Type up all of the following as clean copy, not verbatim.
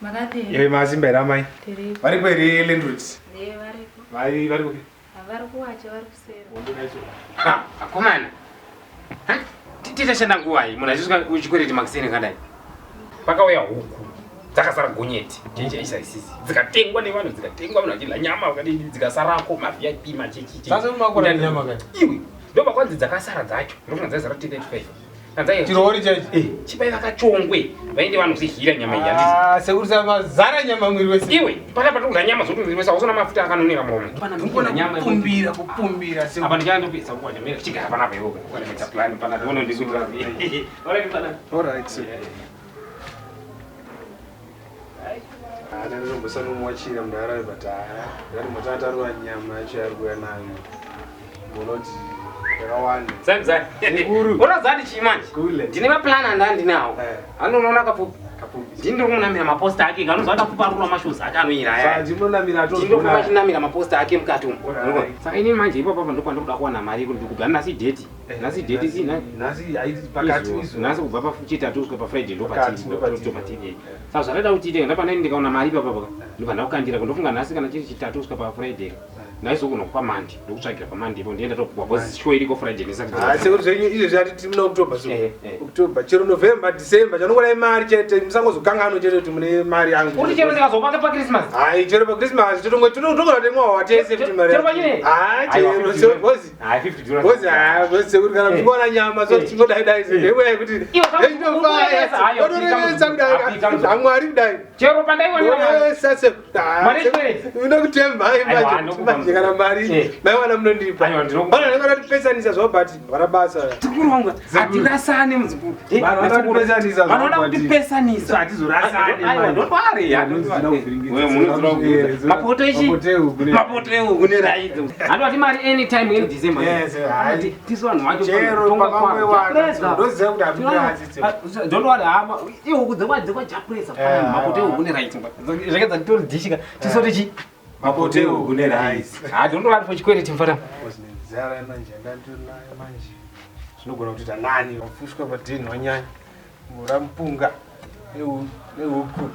Makati. Ye mazimba era mai. Vari kweri Lindroots. Vari. Vari kupi? Vari kuwacha vari kusera. Akomana. Titashanda nguwai munhu achisuka uchikwereti makiseni kandai. Pakauya huku dzakasara gonyeti jeje isaisisi dzikatengwa nevanhu vachidla nyama vakadini dzikasarako ma-VIP machechi. Sasa umakora nyama kani? Iwe ndoba kwanzi dzakasara dzacho ndokuna dzaizara 35. Chirori chacho. Chibai vakachongwe vaende vanhu kuzihira nyama iyi. Sekuri mazara nyama mwiri wese. Iwe panapa tokudla nyama zokuti mwiri wese hausina mafuta akanonera muromo. Pana nyama kupumbira sekuri. Apa ndichandopisa kukwanya mira chigara panapa iwe kukwanya plan pana ndono ndikuira. Alright pana. Alright sir. Ana ndombosana umwachira mndara bataya. Ngati mutatarwa nyama yacho yari kuya nayo. Munoti yakawanda. Sanza. Unozati chimanje? Ndine maplana ndandinawo. Anoona kapupi. Ndiri kunamira maposta ake kanozva akapuparura mashozi ake anoira aya. Saka ndinonamira ato. Ndinofuna machinamira maposta ake mukati umu. Saka ini manje ipapo ndokwa ndokuda kuwana mari kuti ndikugara nasi date. Nasi date sina. Nasi aiti pakati izo. Nasi kubva pachitatu kusvika paFriday ndopatiri. Saka zvakaita kuti ite ndapanda ndikaona mari ipapo ndobva ndakukandira kundofunga nhasi kana chiri chitatu kusvika paFriday. Ndaizokuno paMonday ndokutsvagira paMonday ipo ndienda tokugwa because show iriko Friday nesaka. Sekuri zvenyu izvo zvati muna October so. October chero November December chanongora mari chete musangozokangano chete kuti mune mari yangu. Kuti chero ndikazopaka pa Christmas. Chero pa Christmas totongora temwa watese kuti mari. Chero pachine. Chero so bozi. $50. Bozi sekuri kana mungona nyama so tingodai zvewe kuti. Amwari kudai. Chero pandaiona. Sasa. Mari kwezi. Unokutemba imba. Kana mari maiwana munondipa. Bana ndakati pesanisa zvobati varabasa. Tikuru wangu atirasane muzukuru. Vanhu pesanisa. Vanoda kuti pesanisa atizorasane. Aiwa ndotware ya ndozina kuvhiringidza. Wewe munozina kuvhiringidza. Mapoto echi. Mapoto kune raidzi. Handoti mari anytime in December. Yes. Ati tiso vanhu vacho chero pamwe wana. Ndoziva kuti hamuna. Ndotware hama. Iwo kudzekwa japresa pa mapoto kune raidzi. Zvakadza ndotodishika. Tiso tichi Mapoteo kune rice. Ndondolari pachikwereti mfata. Zara manje ndandinayo manje. Zvinogona kuti tanani wafushwa padini wanyanya. Murampunga. Nehuku.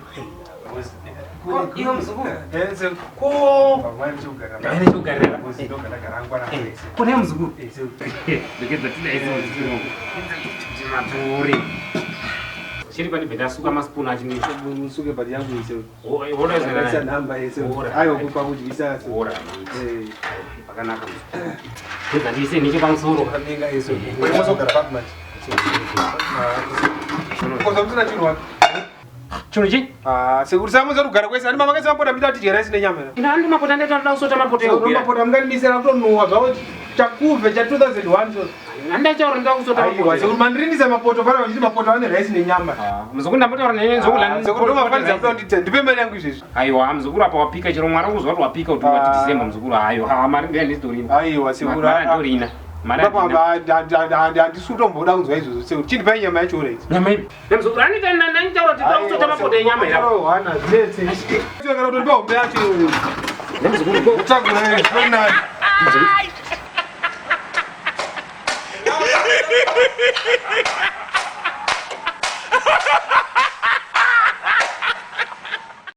Iyo mzukuru. Enze ko pamanje ugara. Ndane kugarira. Ndogara garangwa na pesa. Kune mzukuru. Ndikeza tida izo mzukuru. Ndimaturi. Chiri pani benda suka maspoon achini musuke padi yangu ise. Ora zera. Asa namba ise. Ayo kupa kudyisa so. Ora. Pakanaka. Ndeza ndise nike pamusoro. Kaninga iso. Muzogara papi manje. Koza mtuna chirwa. Chinochi? Sekuri samuza kugara kwese ani mama kaisa mapota mbita kuti rice nenyama. Ina andi mapota ndeta usota mapota. Mapota mnganisira kutonuwa zvawo chakuve cha 2001 so. Andachaura ndakusota mapota. Sekuri mandrinisa mapoto para kuti mapoto ane rice nenyama. Muzukuru ndapota nenzokula. Sekuri ndomafanira kuti ndipe mari yangu izvezvi. Aiwa muzukuru apa wapika chero mwara kuzwa kuti wapika kuti wati December muzukuru ayo. Mari ndiyani story. Aiwa sekuri ndorina. Handisutomboda kunzwa izvozvo sekuti chindipai nyama yacho uraiti nyama ipi nemuzukuru anita ndanditaura kuti takusota mapoto enyama irawana zvese kana kutondipa hombe yacho nemuzukuru utagura nani